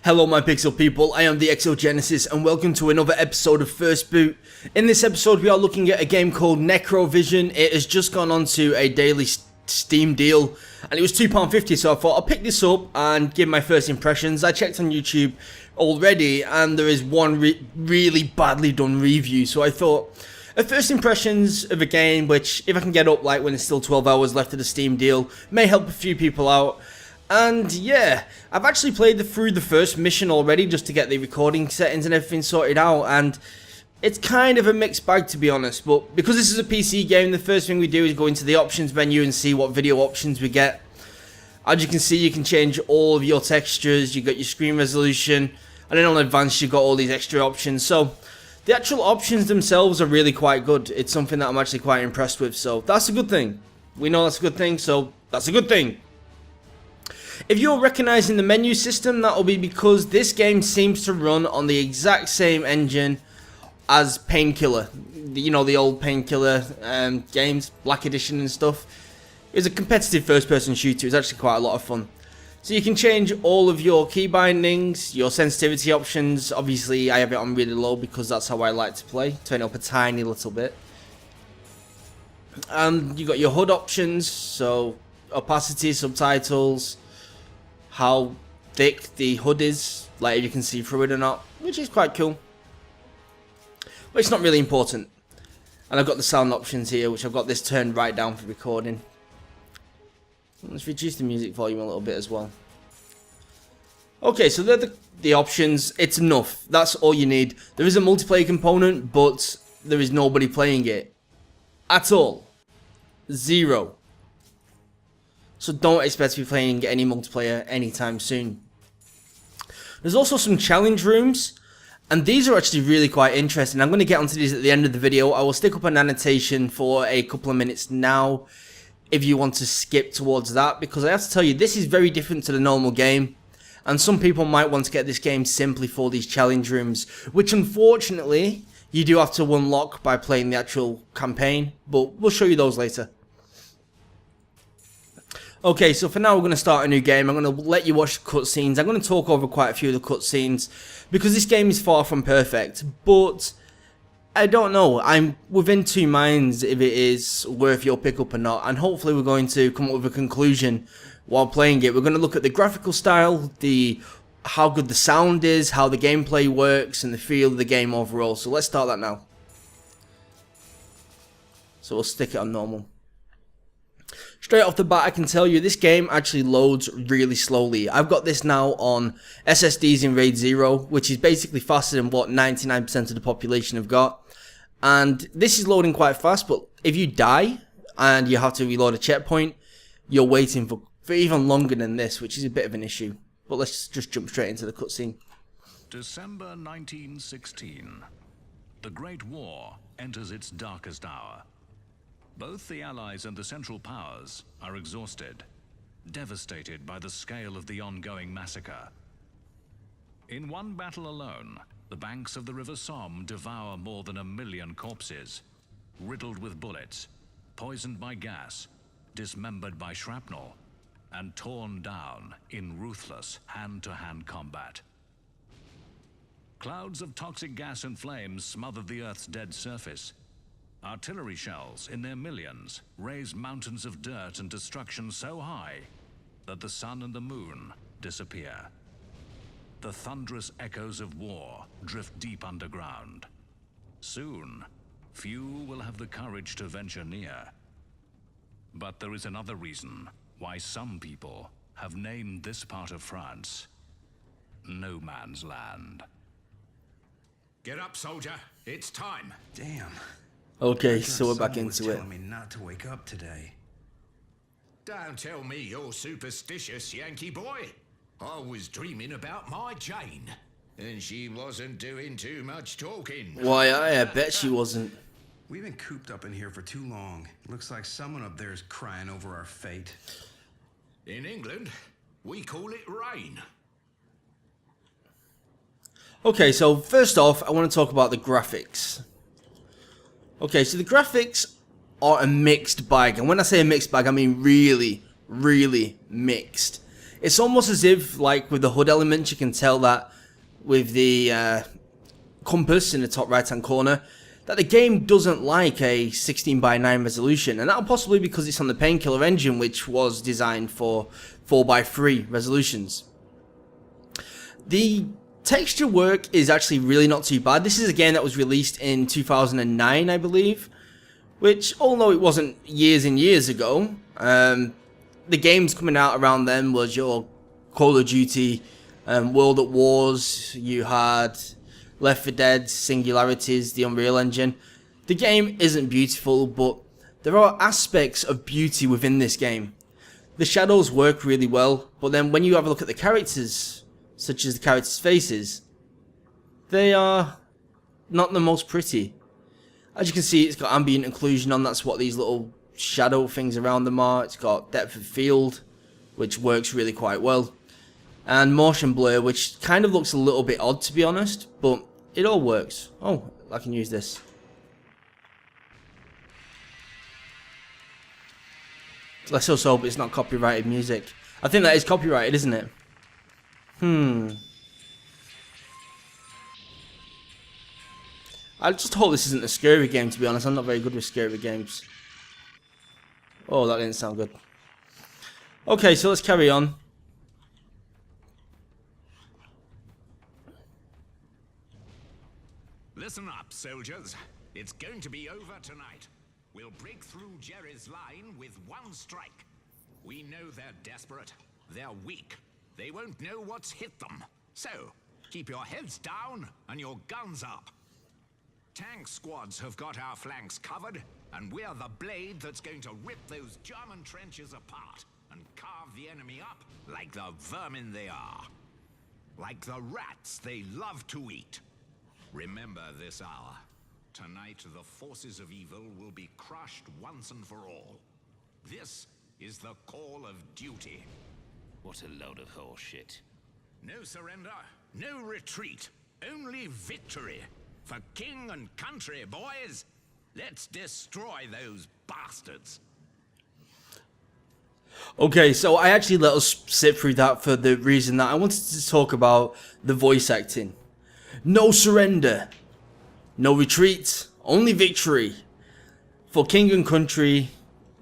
Hello my pixel people, I am the Exogenesis and welcome to another episode of First Boot. In this episode we are looking at a game called NecrovisioN. It has just gone on to a daily Steam deal and it was £2.50, so I thought I'll pick this up and give my first impressions. I checked on YouTube already and there is one really badly done review, so I thought first impressions of a game which, if I can get up like when there's still 12 hours left of the Steam deal, may help a few people out. And yeah, I've actually played through the first mission already just to get the recording settings and everything sorted out, and it's kind of a mixed bag to be honest, but because this is a PC game, the first thing we do is go into the options menu and see what video options we get. As you can see, you can change all of your textures, you got your screen resolution, and then on advanced you've got all these extra options. So the actual options themselves are really quite good. It's something that I'm actually quite impressed with, so that's a good thing. We know that's a good thing, so that's a good thing. If you're recognizing the menu system, that'll be because this game seems to run on the exact same engine as Painkiller. You know, the old Painkiller games, Black Edition and stuff. It's a competitive first-person shooter. It's actually quite a lot of fun. So you can change all of your key bindings, your sensitivity options. Obviously, I have it on really low because that's how I like to play. Turn it up a tiny little bit. And you got your HUD options, so opacity, subtitles, how thick the HUD is, like if you can see through it or not, which is quite cool. But it's not really important. And I've got the sound options here, which I've got this turned right down for recording. Let's reduce the music volume a little bit as well. Okay, so they're the options. It's enough. That's all you need. There is a multiplayer component, but there is nobody playing it. At all. Zero. So don't expect to be playing any multiplayer anytime soon. There's also some challenge rooms, and these are actually really quite interesting. I'm going to get onto these at the end of the video. I will stick up an annotation for a couple of minutes now if you want to skip towards that, because I have to tell you, this is very different to the normal game, and some people might want to get this game simply for these challenge rooms, which unfortunately you do have to unlock by playing the actual campaign, but we'll show you those later. Okay, so for now we're going to start a new game. I'm going to let you watch the cutscenes. I'm going to talk over quite a few of the cutscenes because this game is far from perfect, but I don't know. I'm within two minds if it is worth your pickup or not, and hopefully we're going to come up with a conclusion while playing it. We're going to look at the graphical style, how good the sound is, how the gameplay works, and the feel of the game overall. So let's start that now. So we'll stick it on normal. Straight off the bat, I can tell you this game actually loads really slowly. I've got this now on SSDs in RAID 0, which is basically faster than what 99% of the population have got. And this is loading quite fast, but if you die and you have to reload a checkpoint, you're waiting for even longer than this, which is a bit of an issue. But let's just jump straight into the cutscene. December 1916. The Great War enters its darkest hour. Both the Allies and the Central Powers are exhausted, devastated by the scale of the ongoing massacre. In one battle alone, the banks of the River Somme devour more than 1 million corpses, riddled with bullets, poisoned by gas, dismembered by shrapnel, and torn down in ruthless hand-to-hand combat. Clouds of toxic gas and flames smothered the Earth's dead surface. Artillery shells, in their millions, raise mountains of dirt and destruction so high that the sun and the moon disappear. The thunderous echoes of war drift deep underground. Soon, few will have the courage to venture near. But there is another reason why some people have named this part of France No Man's Land. Get up, soldier. It's time. Damn. Okay, so we're back into it. Telling me not to wake up today. Don't tell me you're superstitious, Yankee boy. I was dreaming about my Jane, and she wasn't doing too much talking. Why, I bet she wasn't. We've been cooped up in here for too long. Looks like someone up there is crying over our fate. In England, we call it rain. Okay, so first off, I want to talk about the graphics. Okay, so the graphics are a mixed bag, and when I say a mixed bag, I mean really, really mixed. It's almost as if, like with the HUD element, you can tell that with the compass in the top right hand corner, that the game doesn't like a 16:9 resolution, and that'll possibly because it's on the Painkiller engine, which was designed for 4:3 resolutions. The texture work is actually really not too bad. This is a game that was released in 2009, I believe, which, although it wasn't years and years ago, the games coming out around then was your Call of Duty, World at Wars, you had Left 4 Dead, Singularities, the Unreal Engine. The game isn't beautiful, but there are aspects of beauty within this game. The shadows work really well, but then when you have a look at the characters, such as the characters' faces, they are not the most pretty. As you can see, it's got ambient occlusion on, that's what these little shadow things around them are. It's got depth of field, which works really quite well, and motion blur, which kind of looks a little bit odd to be honest, but it all works. Oh, I can use this. Let's also hope it's not copyrighted music. I think that is copyrighted, isn't it? I just hope this isn't a scary game, to be honest. I'm not very good with scary games. Oh, that didn't sound good. Okay, so let's carry on. Listen up, soldiers. It's going to be over tonight. We'll break through Jerry's line with one strike. We know they're desperate. They're weak. They won't know what's hit them. So, keep your heads down and your guns up. Tank squads have got our flanks covered, and we're the blade that's going to rip those German trenches apart and carve the enemy up like the vermin they are. Like the rats they love to eat. Remember this hour. Tonight, the forces of evil will be crushed once and for all. This is the call of duty. What a load of horseshit. No surrender, no retreat, only victory. For king and country, boys. Let's destroy those bastards. Okay, so I actually let us sit through that for the reason that I wanted to talk about the voice acting. No surrender, no retreat, only victory. For king and country,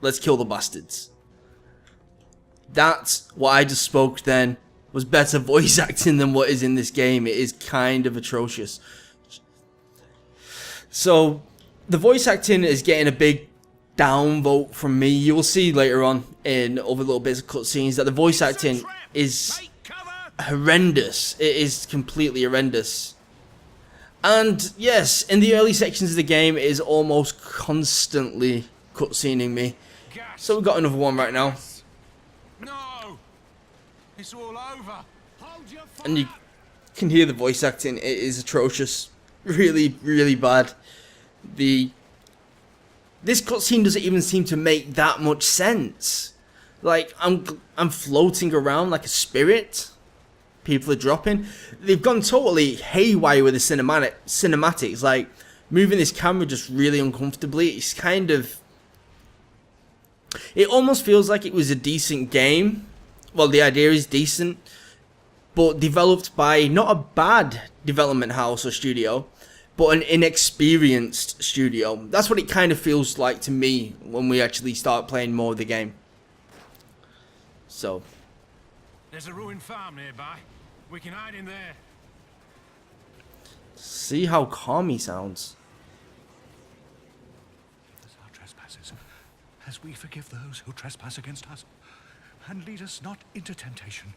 let's kill the bastards. That's what I just spoke then, was better voice acting than what is in this game. It is kind of atrocious. So, the voice acting is getting a big downvote from me. You will see later on in other little bits of cutscenes that the voice acting is horrendous. It is completely horrendous. And yes, in the early sections of the game, it is almost constantly cutscening me. So we've got another one right now. No! It's all over. And you can hear the voice acting. It is atrocious. Really, really bad. This cutscene doesn't even seem to make that much sense. Like, I'm floating around like a spirit. People are dropping. They've gone totally haywire with the cinematics. Like, moving this camera just really uncomfortably. It's kind of... It almost feels like it was a decent game. Well, the idea is decent. But developed by not a bad development house or studio, but an inexperienced studio. That's what it kind of feels like to me when we actually start playing more of the game. So. There's a ruined farm nearby. We can hide in there. See how calm he sounds. As our trespasses, as we forgive those who trespass against us, and lead us not into temptation,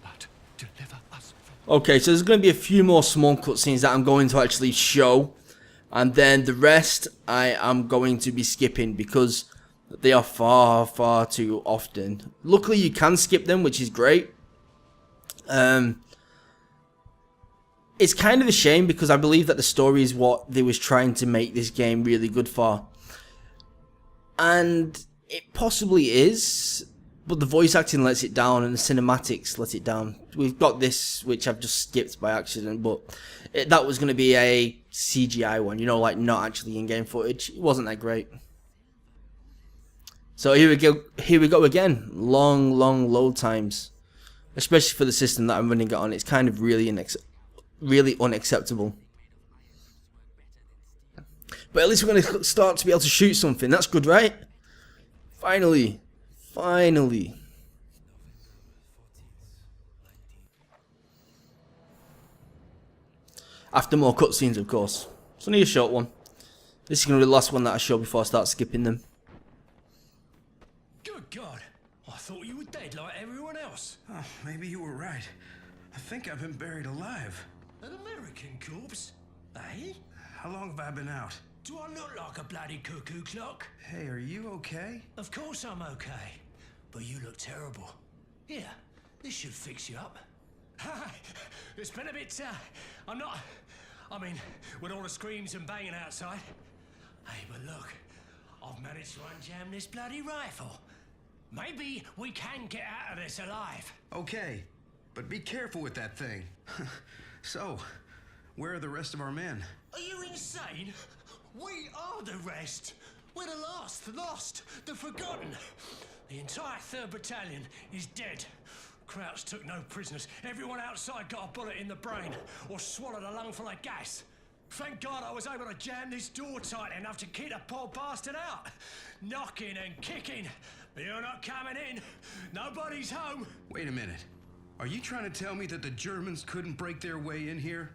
but deliver us from... Okay, so there's going to be a few more small cutscenes that I'm going to actually show, and then the rest I am going to be skipping because they are far, far too often. Luckily, you can skip them, which is great. It's kind of a shame because I believe that the story is what they was trying to make this game really good for, and it possibly is. But the voice acting lets it down and the cinematics let it down. We've got this, which I've just skipped by accident, but that was going to be a CGI one, you know, like not actually in-game footage. It wasn't that great. So here we go again. Long load times. Especially for the system that I'm running it on, it's kind of really unacceptable. But at least we're going to start to be able to shoot something. That's good, right? Finally. Finally. After more cutscenes, of course. It's only a short one. This is going to be the last one that I show before I start skipping them. Good God. I thought you were dead like everyone else. Oh, maybe you were right. I think I've been buried alive. An American corpse? Eh? How long have I been out? Do I look like a bloody cuckoo clock? Hey, are you okay? Of course I'm okay. But you look terrible. Here, this should fix you up. It's been a bit, I mean, with all the screams and banging outside. Hey, but look, I've managed to unjam this bloody rifle. Maybe we can get out of this alive. Okay, but be careful with that thing. So, where are the rest of our men? Are you insane? We are the rest. We're the last, the lost, the forgotten. The entire 3rd Battalion is dead. Krauts took no prisoners. Everyone outside got a bullet in the brain or swallowed a lungful of gas. Thank God I was able to jam this door tight enough to keep the poor bastard out. Knocking and kicking. But you're not coming in. Nobody's home. Wait a minute. Are you trying to tell me that the Germans couldn't break their way in here?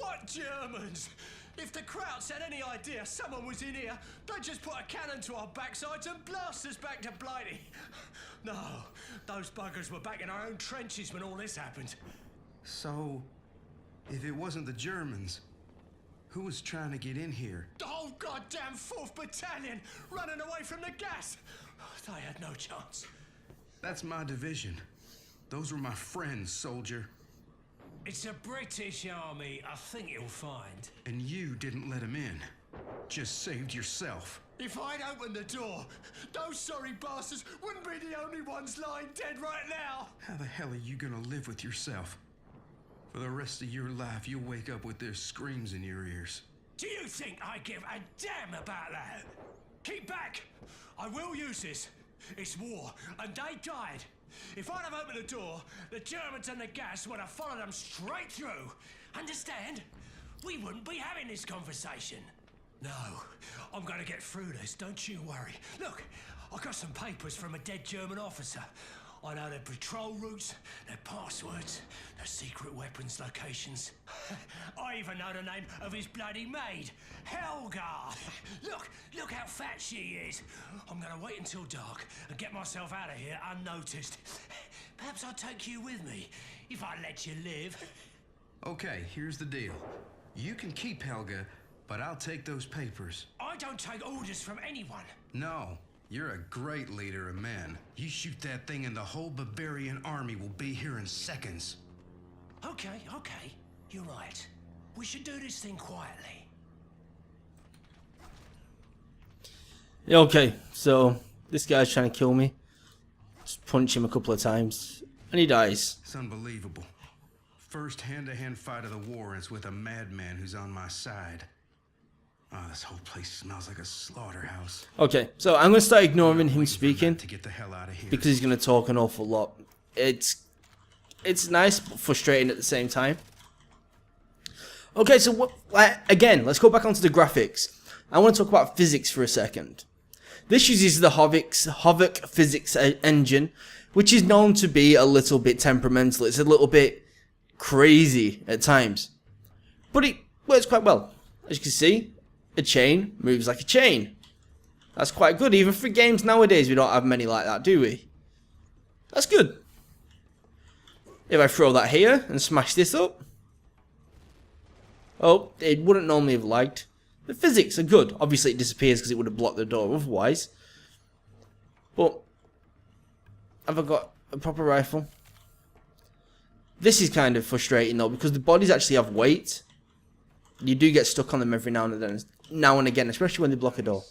What Germans? If the Krauts had any idea someone was in here, they'd just put a cannon to our backsides and blast us back to Blighty. No, those buggers were back in our own trenches when all this happened. So, if it wasn't the Germans, who was trying to get in here? The whole goddamn 4th Battalion running away from the gas. They had no chance. That's my division. Those were my friends, soldier. It's a British army, I think you'll find. And you didn't let them in. Just saved yourself. If I'd opened the door, those sorry bastards wouldn't be the only ones lying dead right now. How the hell are you gonna live with yourself? For the rest of your life, you'll wake up with their screams in your ears. Do you think I give a damn about that? Keep back! I will use this. It's war, and they died. If I'd have opened the door, the Germans and the gas would have followed them straight through. Understand? We wouldn't be having this conversation. No, I'm gonna get through this, don't you worry. Look, I got some papers from a dead German officer. I know their patrol routes, their passwords, their secret weapons locations. I even know the name of his bloody maid, Helga. Look how fat she is. I'm gonna wait until dark and get myself out of here unnoticed. Perhaps I'll take you with me, if I let you live. Okay, here's the deal. You can keep Helga, but I'll take those papers. I don't take orders from anyone. No. You're a great leader of men. You shoot that thing and the whole Bavarian army will be here in seconds. Okay. You're right. We should do this thing quietly. Yeah, okay, so this guy's trying to kill me. Just punch him a couple of times, and he dies. It's unbelievable. First hand-to-hand fight of the war, and it's with a madman who's on my side. Oh, this whole place smells like a slaughterhouse. Okay, so I'm going to start ignoring him speaking To get the hell out of here. because he's going to talk an awful lot. It's nice but frustrating at the same time. Okay, so again, let's go back onto the graphics. I want to talk about physics for a second. This uses the Havok physics engine, which is known to be a little bit temperamental. It's a little bit crazy at times, but it works quite well. As you can see, a chain moves like a chain. That's quite good. Even for games nowadays, we don't have many like that, do we? That's good. If I throw that here and smash this up, oh, it wouldn't normally have lagged. The physics are good. Obviously, it disappears because it would have blocked the door otherwise. But have I got a proper rifle? This is kind of frustrating though, because the bodies actually have weight. You do get stuck on them every now and again, especially when they block a door.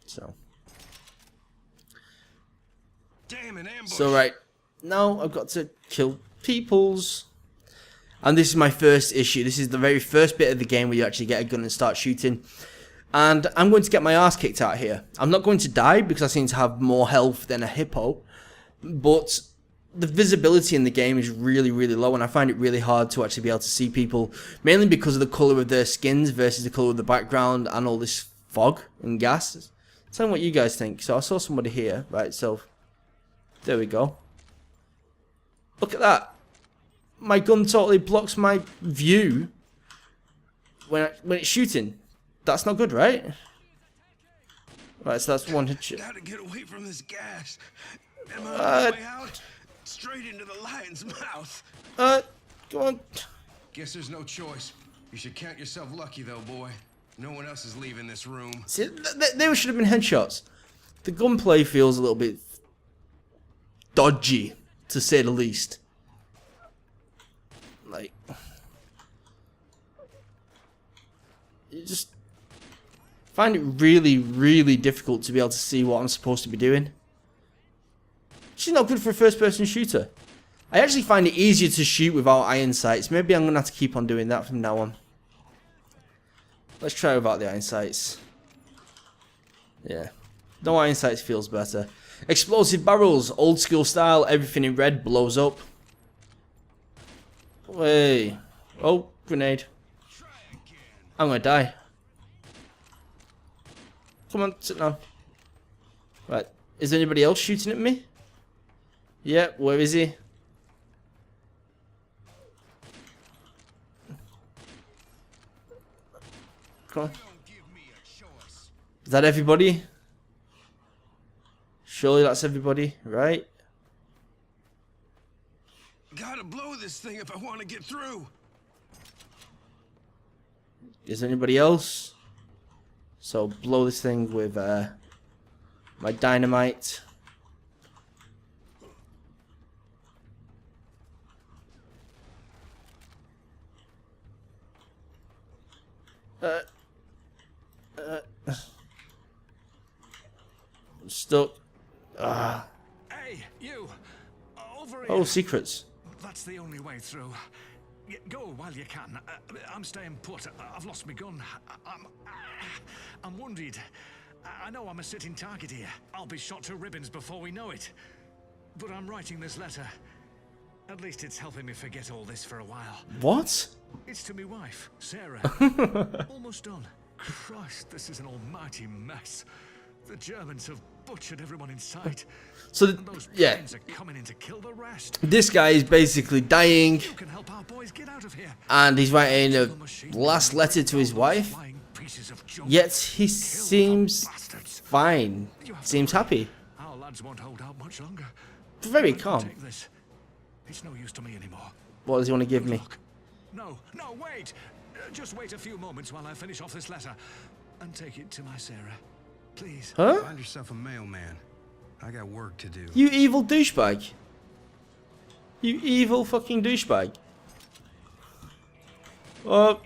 So. Damn, an ambush. So right, now I've got to kill peoples. And this is my first issue. This is the very first bit of the game where you actually get a gun and start shooting. And I'm going to get my ass kicked out here. I'm not going to die because I seem to have more health than a hippo. but the visibility in the game is really, really low, and I find it really hard to actually be able to see people, mainly because of the colour of their skins versus the colour of the background and all this fog and gas. Tell me what you guys think. So I saw somebody here, right, so there we go. Look at that. My gun totally blocks my view when it's shooting. That's not good, right? Right, so that's one hit. Gotta get away from this gas. Am I on my way out? Straight into the lion's mouth. Go on. Guess there's no choice. You should count yourself lucky, though, boy. No one else is leaving this room. See, there should have been headshots. The gunplay feels a little bit dodgy, to say the least. Like, you just find it really, really difficult to be able to see what I'm supposed to be doing. She's not good for a first-person shooter. I actually find it easier to shoot without iron sights. Maybe I'm going to have to keep on doing that from now on. Let's try without the iron sights. Yeah. No iron sights feels better. Explosive barrels, old school style, everything in red blows up. Hey. Oh, grenade. I'm going to die. Come on, sit down. Right. Is anybody else shooting at me? Yep, where is he? Come on. Is that everybody? Surely that's everybody, right? Gotta blow this thing if I want to get through. Is there anybody else? So blow this thing with my dynamite. I'm stuck. Hey, you! Over here! Oh, secrets. That's the only way through. Go while you can. I'm staying put. I've lost my gun. I'm wounded. I know I'm a sitting target here. I'll be shot to ribbons before we know it. But I'm writing this letter. At least it's helping me forget all this for a while. What? It's to me wife, Sarah. Almost done. Christ, this is an almighty mess. The Germans have butchered everyone in sight. So, Those yeah. planes are coming in to kill the rest. This guy is basically dying, You can help our boys get out of here. and he's writing a last letter to his wife. Flying pieces of junk. Yet he seems fine. Seems happy. Our lads won't hold out much longer. Very Don't calm. take this. It's no use to me anymore. What does he want to give me? Look. No, wait. Just wait a few moments while I finish off this letter and take it to my Sarah. Please. Huh? Find yourself a mailman. I got work to do. You evil douchebag. You evil fucking douchebag. Oh.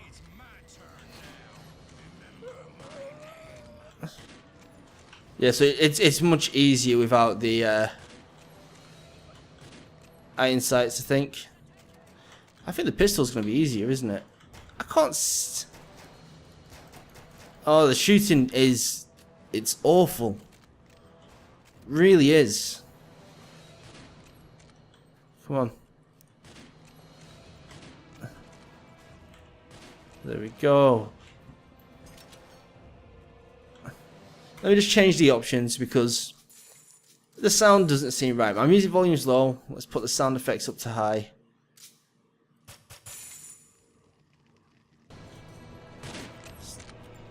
Yeah, so it's much easier without the iron sights, I think. I think the pistol's going to be easier, isn't it? I can't... Oh, the shooting is... It's awful. Really is. Come on. There we go. Let me just change the options because the sound doesn't seem right. My music volume's low. Let's put the sound effects up to high.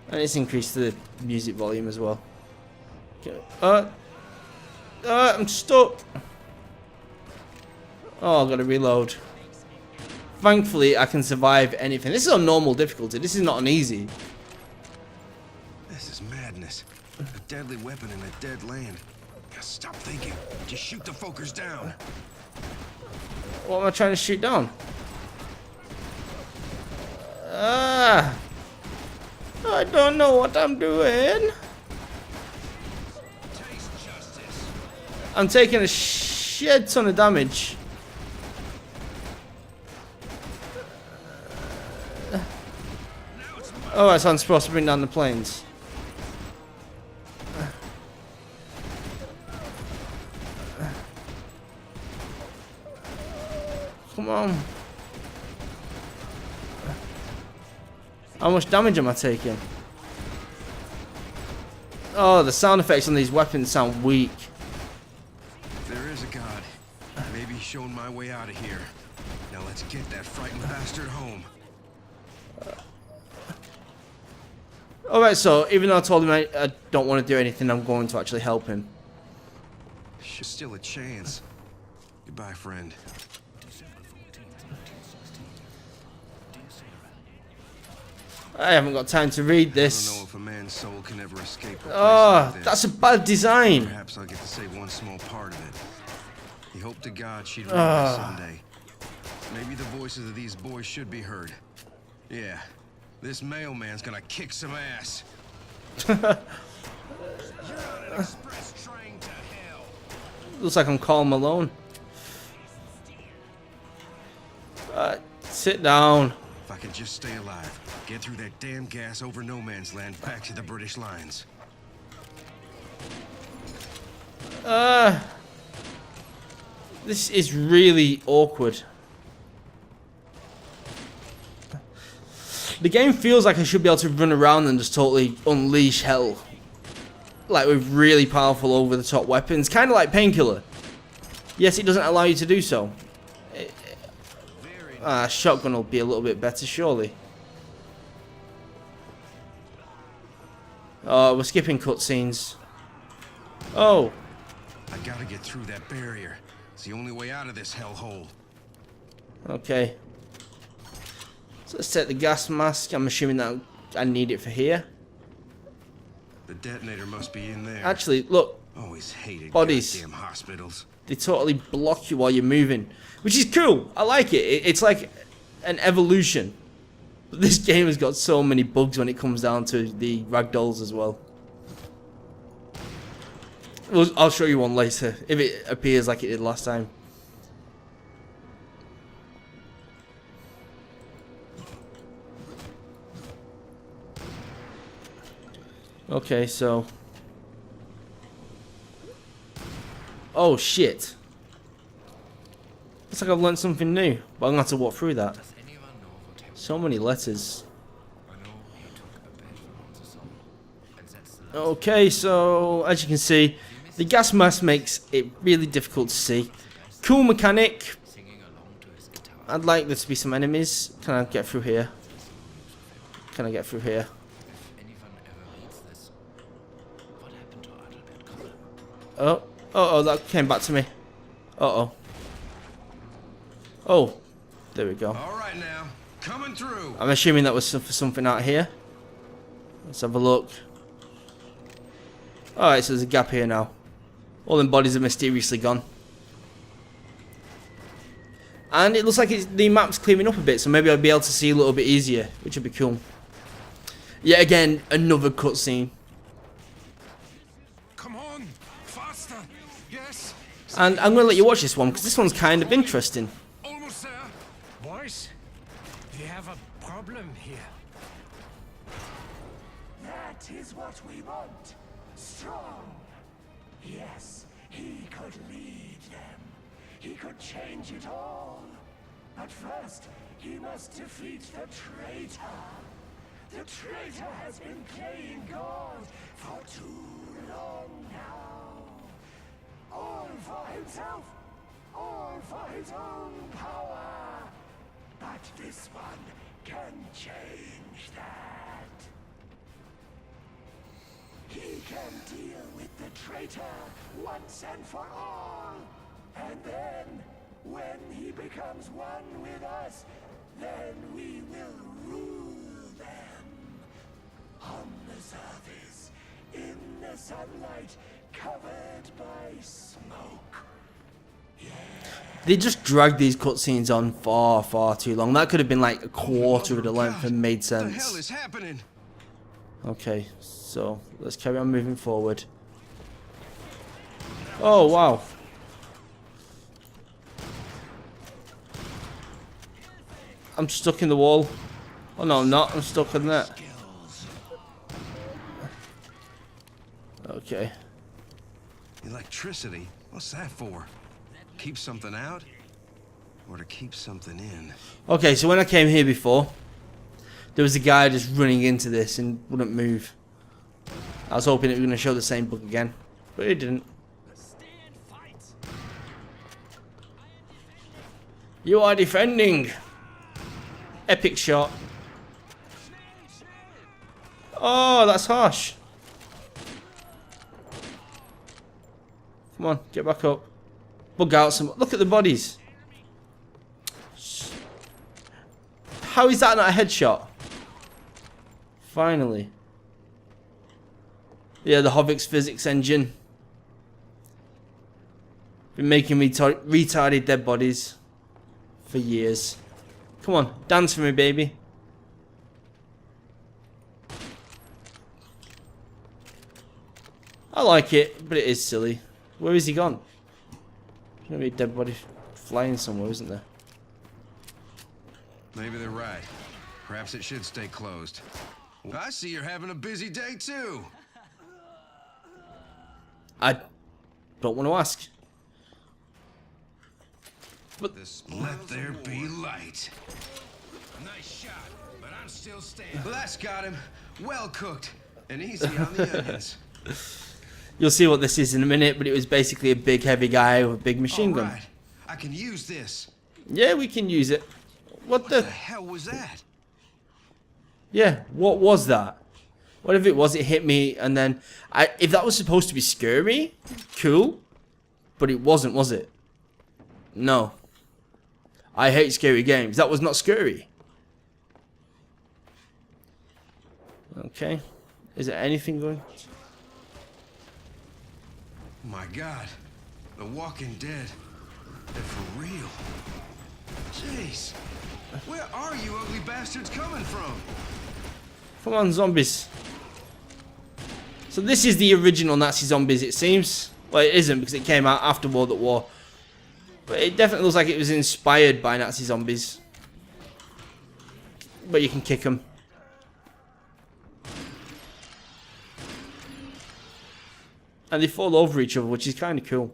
And it's increased the music volume as well. Okay. I'm stuck. Oh, I've got to reload. Thankfully, I can survive anything. This is on normal difficulty. This is not an easy. This is madness. A deadly weapon in a dead land. Stop thinking. Just shoot the folkers down. What am I trying to shoot down? I don't know what I'm doing. I'm taking a shit ton of damage. Oh, so I'm supposed to bring down the planes. Come on. How much damage am I taking? Oh, the sound effects on these weapons sound weak. There is a god. Maybe he's showing my way out of here. Now let's get that frightened bastard home. Alright, so even though I told him I don't want to do anything, I'm going to actually help him. Still a chance. Goodbye, friend. I haven't got time to read I don't this. know if a man's soul can ever escape a place Oh, like this. that's a bad design. Perhaps I'll get to save one small part of it. He hoped to God she'd read this someday. Maybe the voices of these boys should be heard. Yeah, this mailman's gonna kick some ass. Looks like I'm Carl Malone. Sit down. If I could just stay alive, get through that damn gas over no man's land back to the British lines. This is really awkward. The game feels like I should be able to run around and just totally unleash hell. Like with really powerful over-the-top weapons. Kind of like Painkiller. Yes, it doesn't allow you to do so. Shotgun will be a little bit better, surely. Oh, we're skipping cutscenes. Oh. I gotta get through that barrier. It's the only way out of this hellhole. Okay. So let's take the gas mask. I'm assuming that I need it for here. The detonator must be in there. Actually, look. Always hated Bodies. goddamn hospitals. They totally block you while you're moving. Which is cool. I like it. It's like an evolution. But this game has got so many bugs when it comes down to the ragdolls as well. I'll show you one later, if it appears like it did last time. Okay, so... Oh, shit. Looks like I've learned something new, but I'm going to have to walk through that. So many letters. Okay, so as you can see, the gas mask makes it really difficult to see. Cool mechanic. I'd like there to be some enemies. Can I get through here? Can I get through here? Oh, that came back to me. Uh-oh. Oh, there we go. All right now, coming through. I'm assuming that was for something out here. Let's have a look. Alright, so there's a gap here now. All them bodies are mysteriously gone. And it looks like the map's clearing up a bit, so maybe I'll be able to see a little bit easier, which would be cool. Yet again, another cutscene. Come on, faster. Yes. And I'm going to let you watch this one, because this one's kind of interesting. Almost there. Boys, we have a problem here. That is what we want. Strong. Yes, he could lead them. He could change it all. But first, he must defeat the traitor. The traitor has been playing God for too long now. All for himself, all for his own power. But this one can change that. He can deal with the traitor once and for all. And then, when he becomes one with us, then we will rule them. On the surface, in the sunlight, covered by smoke. They just dragged these cutscenes on far, far too long. That could have been like a quarter of the length and made What the hell sense. is happening? Okay, so let's carry on moving forward. Oh, wow. I'm stuck in the wall. Oh no, I'm not. I'm stuck in that. Okay. Electricity? What's that for? Keep something out? or to keep something in. Okay, so when I came here before, there was a guy just running into this and wouldn't move. I was hoping it was going to show the same book again, but it didn't. You are defending. Epic shot. Oh, that's harsh. Come on, get back up. Bug out some. Look at the bodies. How is that not a headshot? Finally. Yeah, the Hovix physics engine. Been making me retarded dead bodies for years. Come on, dance for me, baby. I like it, but it is silly. Where is he gone? There's gonna be a dead body flying somewhere, isn't there? Maybe they're right. Perhaps it should stay closed. I see you're having a busy day too. I don't want to ask. But let there be light. Nice shot, but I'm still standing. Blast got him. Well cooked. And easy on the onions. You'll see what this is in a minute, but it was basically a big heavy guy with a big machine gun. Right. I can use this. Yeah, we can use it. What the hell was that? Yeah, what was that? Whatever it was, it hit me, and then if that was supposed to be scary, cool. But it wasn't, was it? No. I hate scary games. That was not scary. Okay. Is there anything going? My God. The Walking Dead. They're for real. Jeez. Where are you ugly bastards coming from? Come on, zombies. So this is the original Nazi zombies, it seems. Well, it isn't, because it came out after World at War. But it definitely looks like it was inspired by Nazi zombies. But you can kick them. And they fall over each other, which is kind of cool.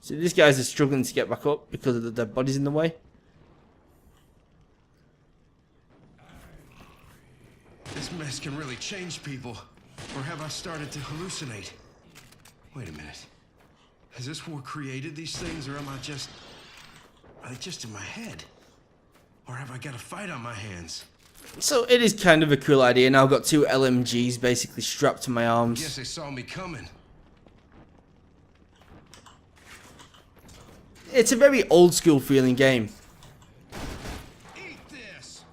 So these guys are struggling to get back up because of the dead bodies in the way. This mess can really change people. Or have I started to hallucinate? Wait a minute. Has this war created these things, or are they just in my head? Or have I got a fight on my hands? So it is kind of a cool idea. Now I've got two LMGs basically strapped to my arms. Guess they saw me coming. It's a very old school feeling game. Eat this.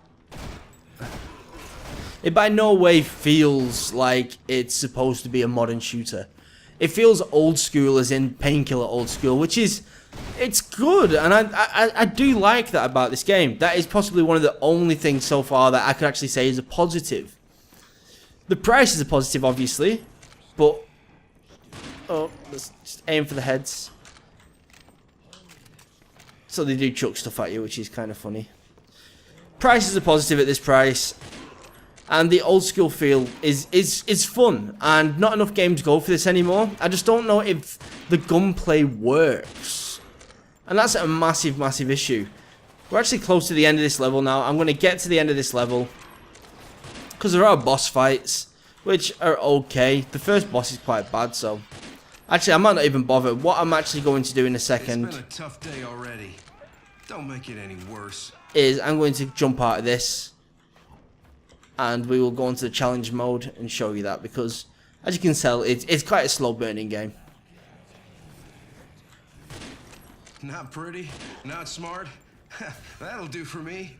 It by no way feels like it's supposed to be a modern shooter. It feels old school, as in Painkiller old school, which is, it's good, and I do like that about this game. That is possibly one of the only things so far that I could actually say is a positive. The price is a positive, obviously, but oh, let's just aim for the heads. So they do chuck stuff at you, which is kind of funny. Price is a positive at this price. And the old school feel is fun, and not enough games go for this anymore. I just don't know if the gunplay works, and that's a massive, massive issue. We're actually close to the end of this level now. I'm going to get to the end of this level because there are boss fights, which are okay. The first boss is quite bad, so actually I might not even bother. What I'm actually going to do in a second, it's been a tough day already. Don't make it any worse. Is I'm going to jump out of this. And we will go into the challenge mode and show you that, because as you can tell, it's quite a slow burning game. Not pretty, not smart. That'll do for me.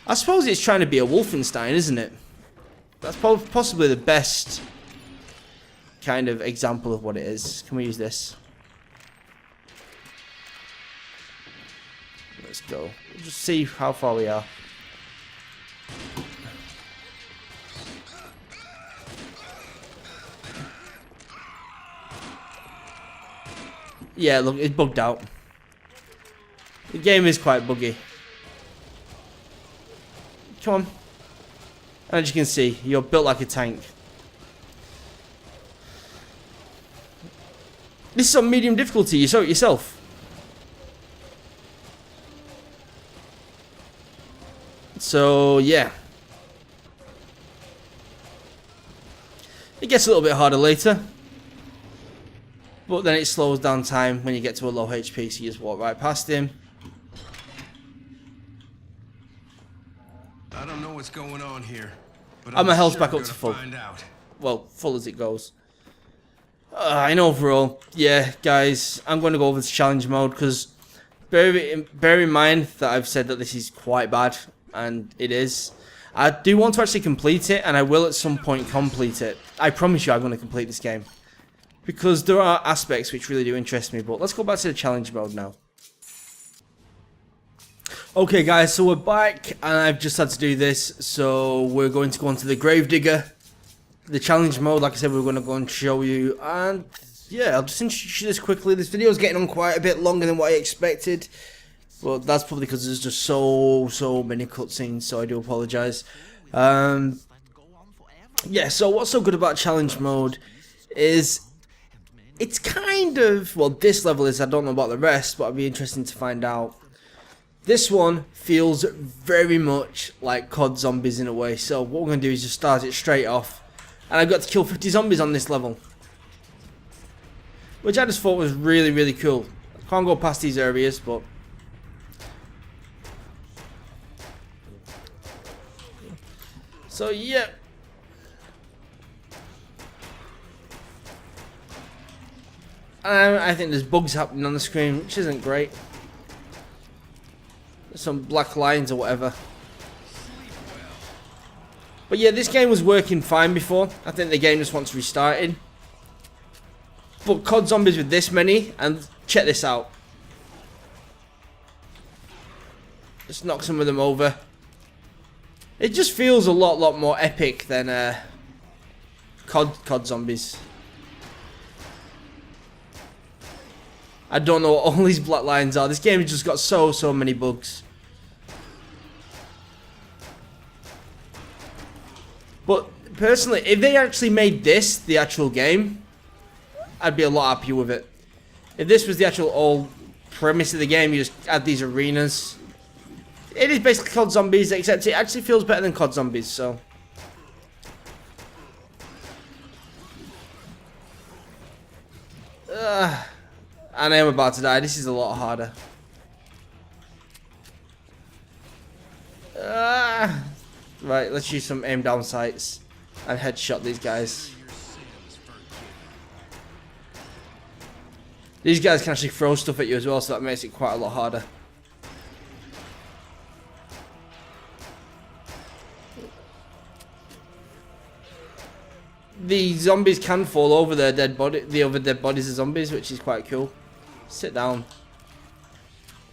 I suppose it's trying to be a Wolfenstein, isn't it? That's possibly the best kind of example of what it is. Can we use this? Let's go. We'll just see how far we are. Yeah, look, it's bugged out. The game is quite buggy. Come on. And as you can see, you're built like a tank. This is on medium difficulty, you saw it yourself. So, yeah. It gets a little bit harder later. But then it slows down time when you get to a low HP, so you just walk right past him. I don't know what's going on here, but And my health's sure back up gonna to full. find out. Well, full as it goes. And overall, yeah, guys, I'm going to go over this challenge mode because bear in mind that I've said that this is quite bad, and it is. I do want to actually complete it, and I will at some point complete it. I promise you I'm going to complete this game. Because there are aspects which really do interest me, but let's go back to the challenge mode now. Okay guys, so we're back, and I've just had to do this, so we're going to go on to the Gravedigger. The challenge mode, like I said, we're going to go and show you, and yeah, I'll just introduce you this quickly. This video is getting on quite a bit longer than what I expected, but that's probably because there's just so many cutscenes, so I do apologise. Yeah, so what's so good about challenge mode is it's kind of, well, this level is, I don't know about the rest, but it'd be interesting to find out. This one feels very much like COD Zombies in a way, so what we're going to do is just start it straight off. And I got to kill 50 zombies on this level, which I just thought was really cool. I can't go past these areas, but so yeah. I think there's bugs happening on the screen, which isn't great. There's some black lines or whatever. But yeah, this game was working fine before. I think the game just wants restarting. But COD Zombies with this many, and check this out. Just knock some of them over. It just feels a lot more epic than COD Zombies. I don't know what all these black lines are. This game has just got so many bugs. But personally, if they actually made this the actual game, I'd be a lot happier with it. If this was the actual old premise of the game, you just add these arenas. It is basically COD Zombies, except it actually feels better than COD Zombies, so. And I am about to die. This is a lot harder. Right, let's use some aim down sights and headshot these guys. These guys can actually throw stuff at you as well, so that makes it quite a lot harder. The zombies can fall over their dead body, the other dead bodies of zombies, which is quite cool. Sit down.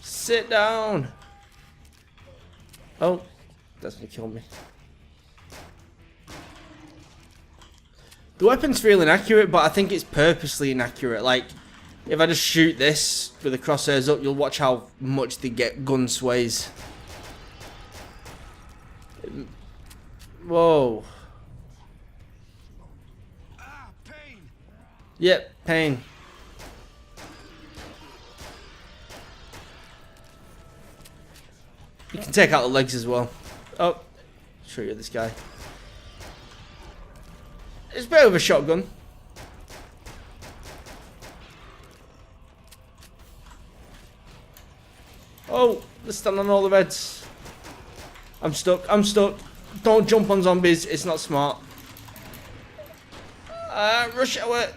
Sit down. Oh, that's gonna kill me. The weapon's feel inaccurate, but I think it's purposely inaccurate. Like, if I just shoot this with the crosshairs up, you'll watch how much the gun sways. Whoa. Pain. Yep, pain. You can take out the legs as well. Oh, show you this guy. It's a bit of a shotgun. Oh, let's stand on all the reds. I'm stuck. I'm stuck. Don't jump on zombies. It's not smart. Rush away.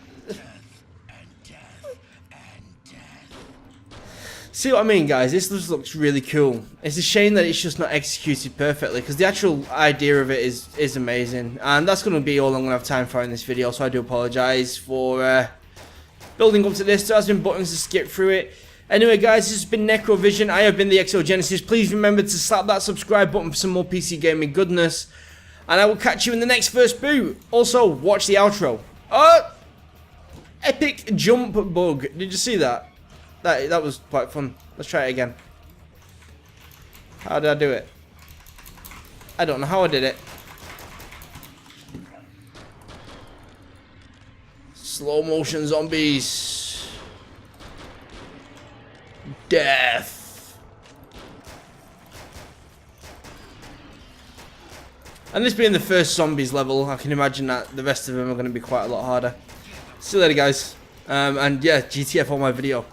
See what I mean, guys? This just looks really cool. It's a shame that it's just not executed perfectly, because the actual idea of it is amazing. And that's going to be all I'm going to have time for in this video, so I do apologise for building up to this. There has been buttons to skip through it. Anyway, guys, this has been NecrovisioN. I have been the Exogenesis. Please remember to slap that subscribe button for some more PC gaming goodness. And I will catch you in the next first boot. Also, watch the outro. Oh! Epic jump bug. Did you see that? That was quite fun. Let's try it again. How did I do it? I don't know how I did it. Slow motion zombies. death. And this being the first zombies level, I can imagine that the rest of them are going to be quite a lot harder. See you later, guys. And yeah, GTF on my video.